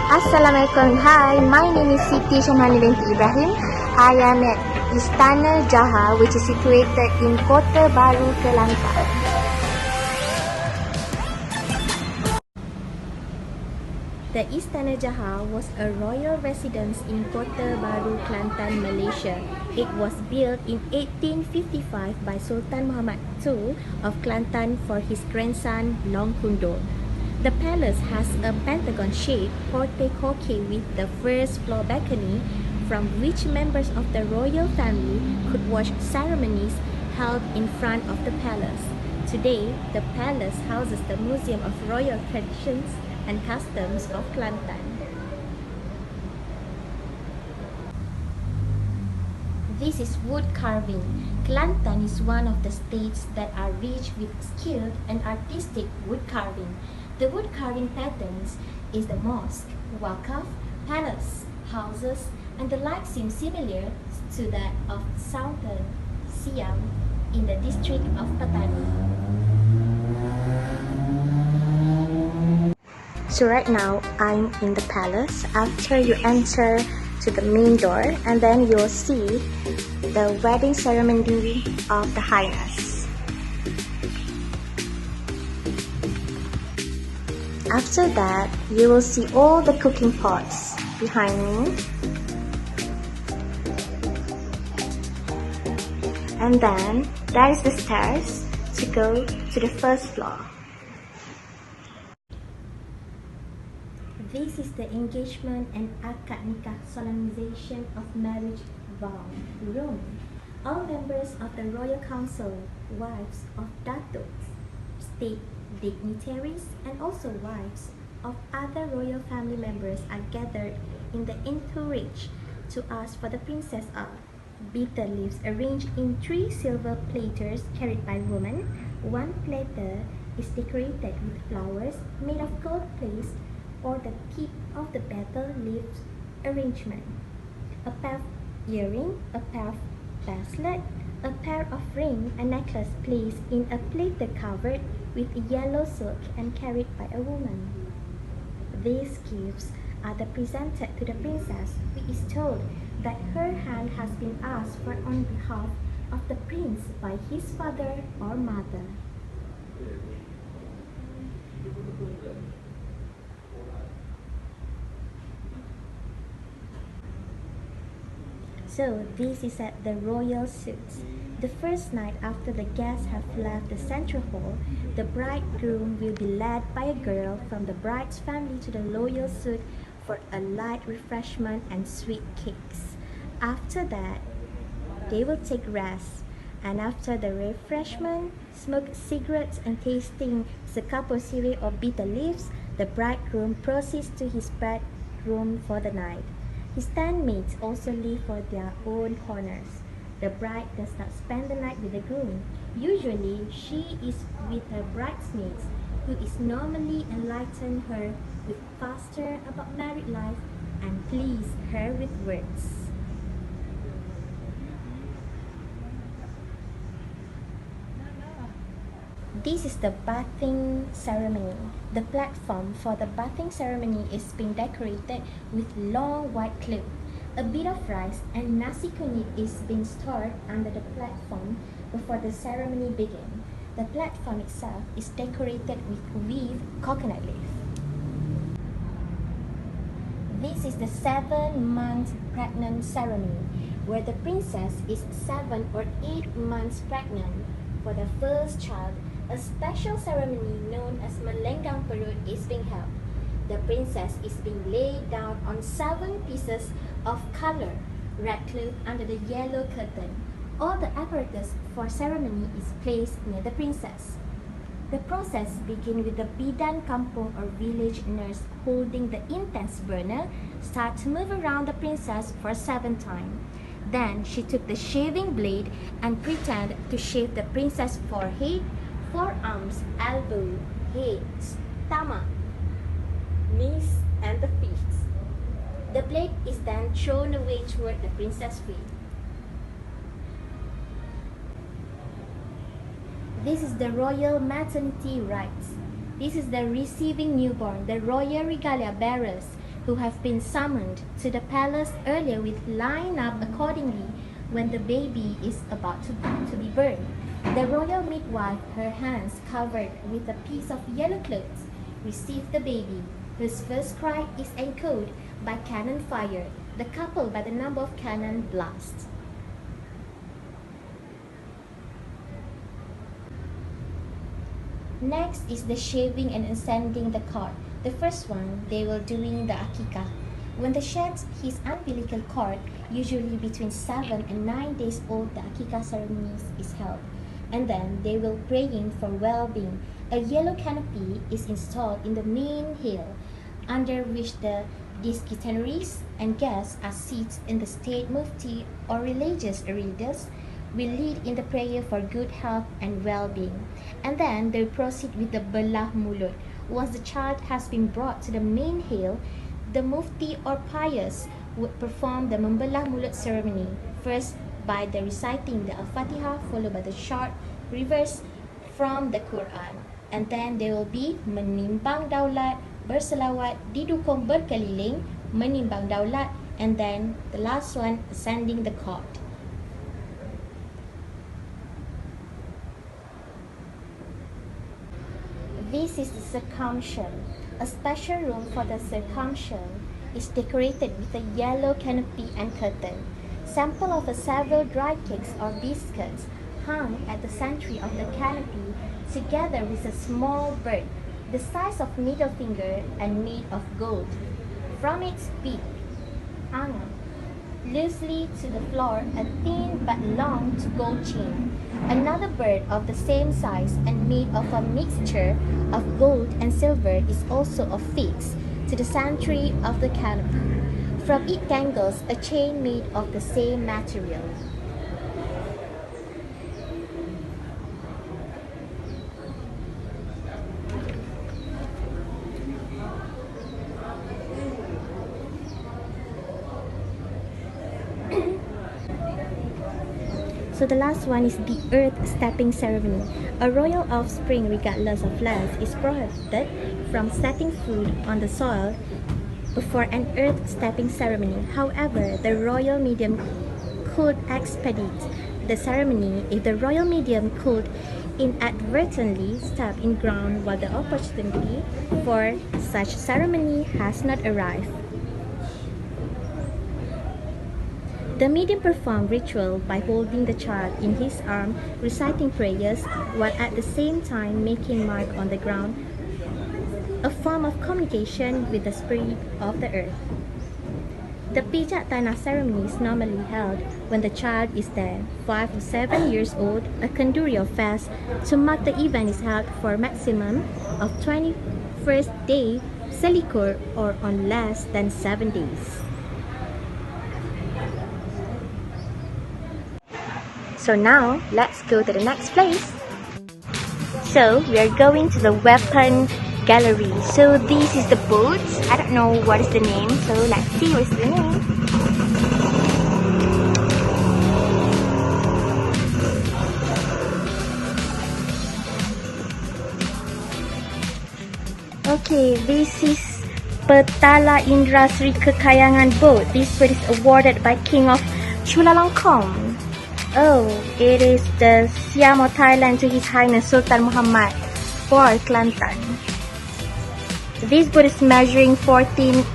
Assalamualaikum. Hi, my name is Siti Shamani binti Ibrahim. I am at Istana Jahar, which is situated in Kota Bharu, Kelantan. The Istana Jahar was a royal residence in Kota Bharu, Kelantan, Malaysia. It was built in 1855 by Sultan Muhammad II of Kelantan for his grandson Long Kundul. The palace has a pentagon-shaped portico with the first floor balcony from which members of the royal family could watch ceremonies held in front of the palace. Today, the palace houses the Museum of Royal Traditions and Customs of Kelantan. This is wood carving. Kelantan is one of the states that are rich with skilled and artistic wood carving. The wood carving patterns is the mosque, wakaf, palace, houses, and the like seem similar to that of Southern Siam in the district of Patani. So right now, I'm in the palace. After you enter to the main door, and then you'll see the wedding ceremony of the Highness. After that, you will see all the cooking pots behind me. And then, there is the stairs to go to the first floor. This is the engagement and akad nikah solemnization of marriage vow room. All members of the royal council, wives of datos, state dignitaries, and also wives of other royal family members are gathered in the entourage to ask for the princess of. Bitter leaves arranged in 3 silver platters carried by women. One platter is decorated with flowers made of gold paste or the tip of the betel leaves arrangement. A pair of earring, a pair of bracelet, a pair of ring, a necklace placed in a platter covered with yellow silk and carried by a woman. These gifts are presented to the princess, who is told that her hand has been asked for on behalf of the prince by his father or mother. So this is at the royal suites. The first night after the guests have left the central hall, the bridegroom will be led by a girl from the bride's family to the royal suite for a light refreshment and sweet cakes. After that, they will take rest, and after the refreshment, smoke cigarettes and tasting sekapo sirih or bitter leaves, the bridegroom proceeds to his bedroom for the night. His standmaids also leave for their own corners. The bride does not spend the night with the groom. Usually, she is with her bridesmaids, who is normally enlighten her with faster about married life and please her with words. This is the bathing ceremony. The platform for the bathing ceremony is being decorated with long white cloth. A bit of rice and nasi kuning is being stored under the platform before the ceremony begins. The platform itself is decorated with weaved coconut leaf. This is the 7-month pregnant ceremony, where the princess is 7 or 8 months pregnant. For the first child, a special ceremony known as Melenggang Perut is being held. The princess is being laid down on 7 pieces of color red cloth under the yellow curtain. All the apparatus for ceremony is placed near the princess. The process begins with the bidan kampung or village nurse holding the incense burner start to move around the princess for 7 times. Then she took the shaving blade and pretended to shave the princess' forehead, forearms, elbow, head, stomach, knees, and the feet. The blade is then thrown away toward the princess' feet. This is the royal maternity rites. This is the receiving newborn, the royal regalia bearers. who have been summoned to the palace earlier will line up accordingly when the baby is about to be burned. The royal midwife, her hands covered with a piece of yellow cloth, receives the baby, whose first cry is echoed by cannon fire, the couple by the number of cannon blasts. Next is the shaving and ascending the cart. The first one, they will doing the akikah. When the sheds his umbilical cord, usually between 7 and 9 days old, the akikah ceremony is held. And then they will praying for well-being. A yellow canopy is installed in the main hill, under which the dignitaries and guests are seated in the state mufti or religious readers will lead in the prayer for good health and well-being. And then they proceed with the belah mulut. Once the child has been brought to the main hill, the mufti or pious would perform the membelah mulut ceremony, first by the reciting the Al-Fatiha, followed by the short reverse from the Quran. And then they will be menimbang daulat, berselawat, didukung berkeliling, menimbang daulat, and then the last one, ascending the cart. This is the circumcision. A special room for the circumcision is decorated with a yellow canopy and curtain. Sample of several dry cakes or biscuits hung at the center of the canopy, together with a small bird, the size of middle finger and made of gold. From its beak hung loosely to the floor a thin but long gold chain. Another bird of the same size and made of a mixture of gold and silver is also affixed to the center of the canopy. From it dangles a chain made of the same material. So the last one is the earth stepping ceremony. A royal offspring, regardless of length, is prohibited from setting foot on the soil before an earth stepping ceremony. However, the royal medium could expedite the ceremony if the royal medium could inadvertently step in ground while the opportunity for such ceremony has not arrived. The medium performed ritual by holding the child in his arm, reciting prayers, while at the same time making mark on the ground, a form of communication with the spirit of the earth. The pijat tanah ceremony is normally held when the child is then 5 or 7 years old. A kanduri or fast to mark the event is held for a maximum of 21st day selikur or on less than 7 days. So now, let's go to the next place. So, we are going to the weapon gallery. So, this is the boats. I don't know what is the name. So, let's see what's the name. Okay, this is Petala Indra Sri Kekayangan boat. This boat is awarded by King of Chulalongkorn. Oh, it is the Siam of Thailand to His Highness Sultan Muhammad for Kelantan. This boat is measuring 14.3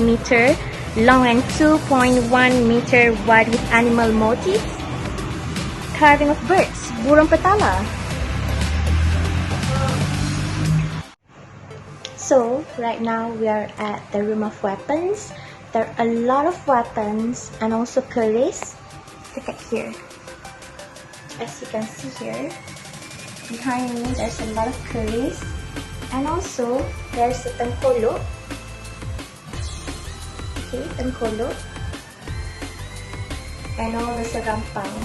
meter long and 2.1 meter wide with animal motifs, carving of birds, burung petala. So, right now we are at the room of weapons. There are a lot of weapons and also keris. Look at here. As you can see here, behind me there's a lot of keris, and also there's a tengkolo. Okay, tengkolo, and all the serampang.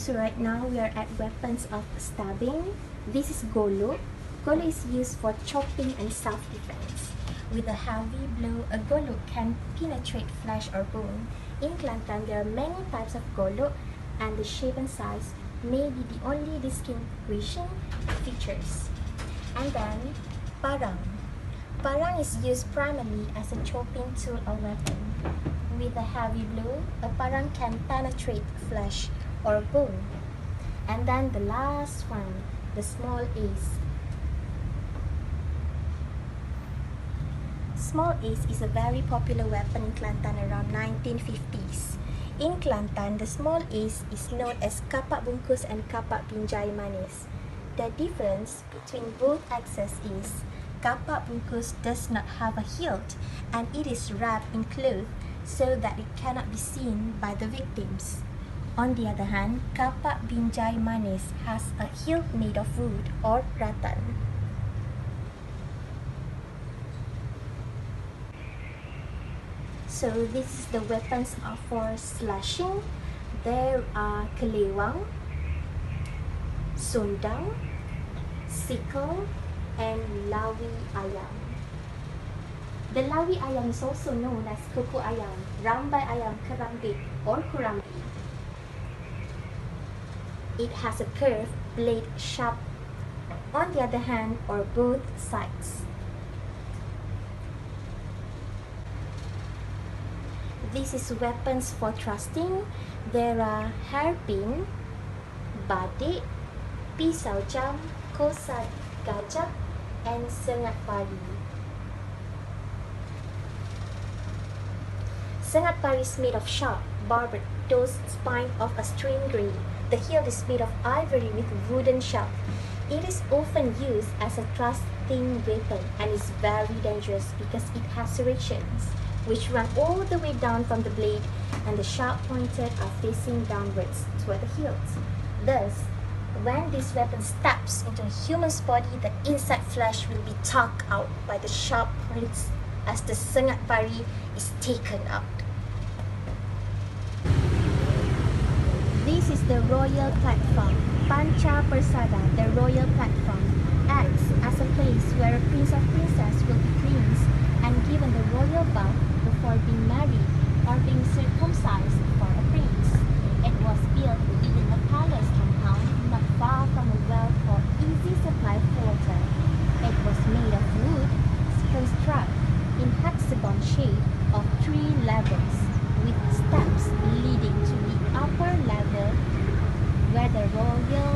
So right now we are at weapons of stabbing. This is golo. Golo is used for chopping and self-defense. With a heavy blow, a golok can penetrate flesh or bone. In Kelantan, there are many types of golok, and the shape and size may be the only distinguishing features. And then, parang. Parang is used primarily as a chopping tool or weapon. With a heavy blow, a parang can penetrate flesh or bone. And then the last one, the small axe. Small axe is a very popular weapon in Kelantan around 1950s. In Kelantan, the small axe is known as kapak bungkus and kapak pinjai manis. The difference between both axes is kapak bungkus does not have a hilt and it is wrapped in cloth so that it cannot be seen by the victims. On the other hand, kapak pinjai manis has a hilt made of wood or rattan. So this is the weapons for slashing. There are kelewang, sundang, sickle, and lawi ayam. The lawi ayam is also known as kuku ayam, rambai ayam kerambit or kurambi. It has a curved blade sharp on the other hand or both sides. This is weapons for thrusting. There are hairpin, badik, pisau jam, kosa gajah, and sengat pari. Sengat pari is made of sharp, barbed toes spine of a string grade. The hilt is made of ivory with wooden shaft. It is often used as a thrusting weapon and is very dangerous because it has serrations which run all the way down from the blade, and the sharp pointed are facing downwards toward the hilt. Thus, when this weapon stabs into a human's body, the inside flesh will be tugged out by the sharp points as the sengat pari is taken out. This is the royal platform. Panca Persada, the royal platform, acts as a place where a prince or princess will be cleansed and given the royal bath before being married or being circumcised for a prince. It was built within a palace compound not far from a well for easy supply of water. It was made of wood, constructed in hexagon shape of 3 levels with steps leading to the upper level where the royal